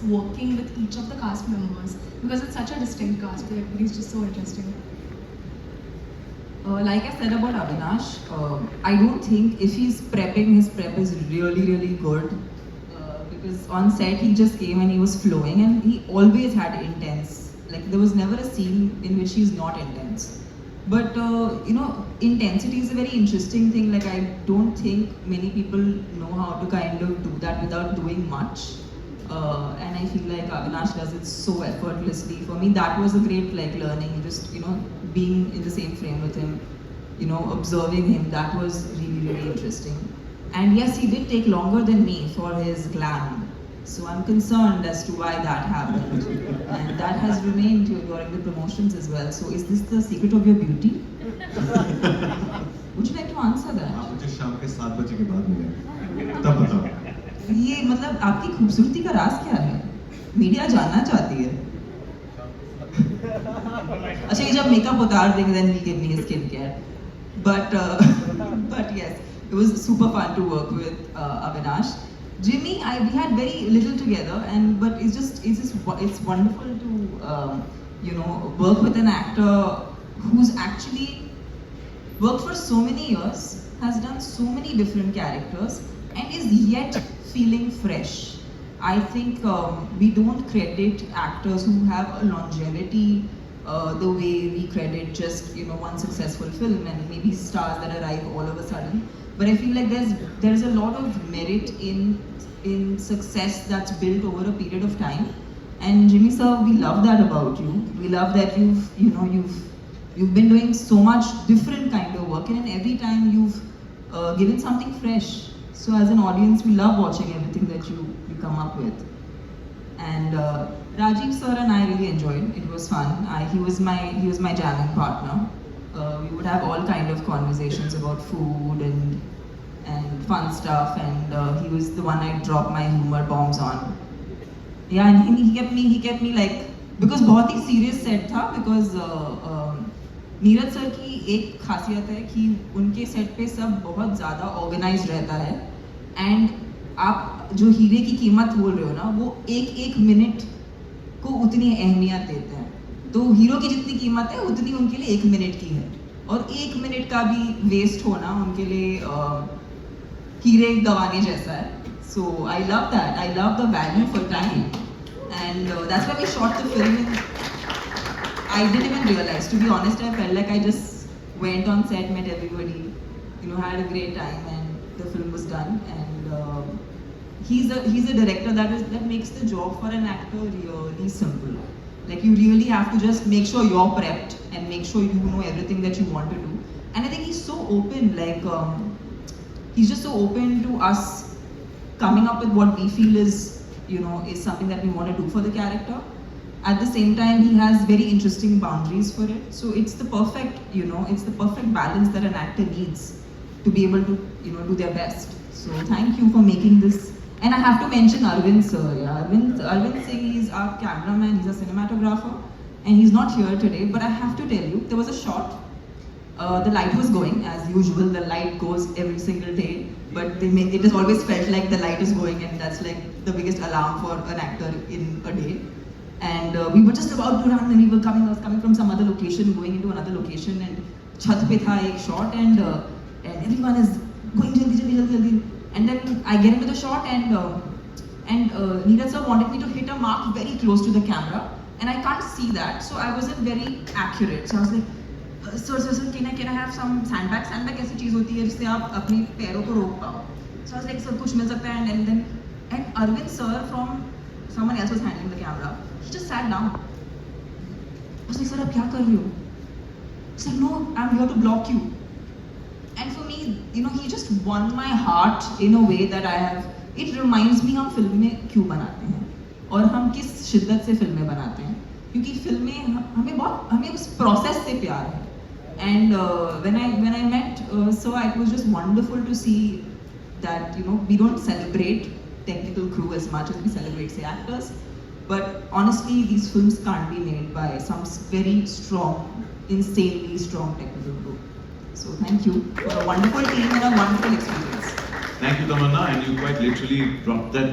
working with each of the cast members? Because it's such a distinct cast, but everybody's just so interesting. Like I said about Avinash, I don't think if he's prepping, his prep is really good. Because on set he just came and he was flowing and he always had intense. Like there was never a scene in which he's not intense. But intensity is a very interesting thing. Like I don't think many people know how to kind of do that without doing much. And I feel like Avinash does it so effortlessly. For me, that was a great learning. Just being in the same frame with him, observing him. That was really interesting. And yes, he did take longer than me for his glam. So I'm concerned as to why that happened. And that has remained during the promotions as well. So is this the secret of your beauty? Would you like to answer that? आप मुझे शाम के 7 बजे के बाद मिले तब बताओ ये मतलब आपकी खूबसूरती का राज क्या है? मीडिया जानना चाहती है। अच्छा ये जब मेकअप उतार देंगे then he'll give me his skincare. But yes, it was super fun to work with Avinash. Jimmy, we had very little together, but it's wonderful to work with an actor who's actually worked for so many years, has done so many different characters, and is yet feeling fresh. I think we don't credit actors who have a longevity the way we credit just one successful film and maybe stars that arrive all of a sudden. But I feel like there's a lot of merit in success that's built over a period of time. And Jimmy sir, we love that about you. We love that you've been doing so much different kind of work, and every time you've given something fresh. So as an audience, we love watching everything that you come up with. And Rajiv sir and I really enjoyed. It was fun. He was my jamming partner. We would have all kind of conversations about food and fun stuff, and he was the one I dropped my humor bombs on. Yeah, and he kept me like, because बहुत ही serious set था, because Neeraj sir की एक खासियत है कि उनके set पे सब बहुत ज़्यादा ऑर्गेनाइज्ड रहता है, एंड आप जो हीरे की कीमत बोल रहे हो ना, वो एक मिनट को उतनी अहमियत देते हैं. तो हीरो की जितनी कीमत है उतनी उनके लिए 1 मिनट की है, और 1 मिनट का भी वेस्ट होना उनके लिए हीरे गंवाने जैसा है. So I love that. I love the value for time, and that's why we shot the film. I didn't even realize. To be honest, I felt like I just went on set, met everybody, had a great time, and the film was done. And he's a director that makes the job for an actor really simple. Like you really have to just make sure you're prepped and make sure you know everything that you want to do. And I think he's so open. Like he's just so open to us coming up with what we feel is something that we want to do for the character. At the same time, he has very interesting boundaries for it. So it's the perfect, it's the perfect balance that an actor needs to be able to, do their best. So thank you for making this. And I have to mention Arvind sir. Yeah, Arvind Singh, he's our cameraman, he's a cinematographer, and he's not here today. But I have to tell you, there was a shot. The light was going as usual. The light goes every single day, but it has always felt like the light is going, and that's like the biggest alarm for an actor in a day. And we were just about to run, and we were coming. I was coming from some other location, going into another location, and chat pe tha ek shot, and everyone is going jaldi. And then I get into the shot, and Neeraj sir wanted me to hit a mark very close to the camera, and I can't see that, so I wasn't very accurate. So I was like, sir, can I have some sandbag? Sandbag ऐसी चीज होती है जिससे आप अपने पैरों को रोक पाओ. So I was like, sir, कुछ मिल सकता है? And Arvind sir, from someone else was handling the camera, he just sat down. I was like, sir, आप क्या कर रहे हो? He said, no, I'm here to block you. And for me, he just won my heart in a way that I have. It reminds me हम फिल्में क्यों बनाते हैं और हम किस शिद्दत से फिल्में बनाते हैं, क्योंकि फिल्में हमें उस प्रोसेस से प्यार है. And when I met so it was just wonderful to see that we don't celebrate technical crew as much as we celebrate say actors, but honestly these films can't be made by some very strong, insanely strong technical crew. So thank you for a wonderful team and a wonderful experience. Thank you, Tamanna, and you quite literally dropped that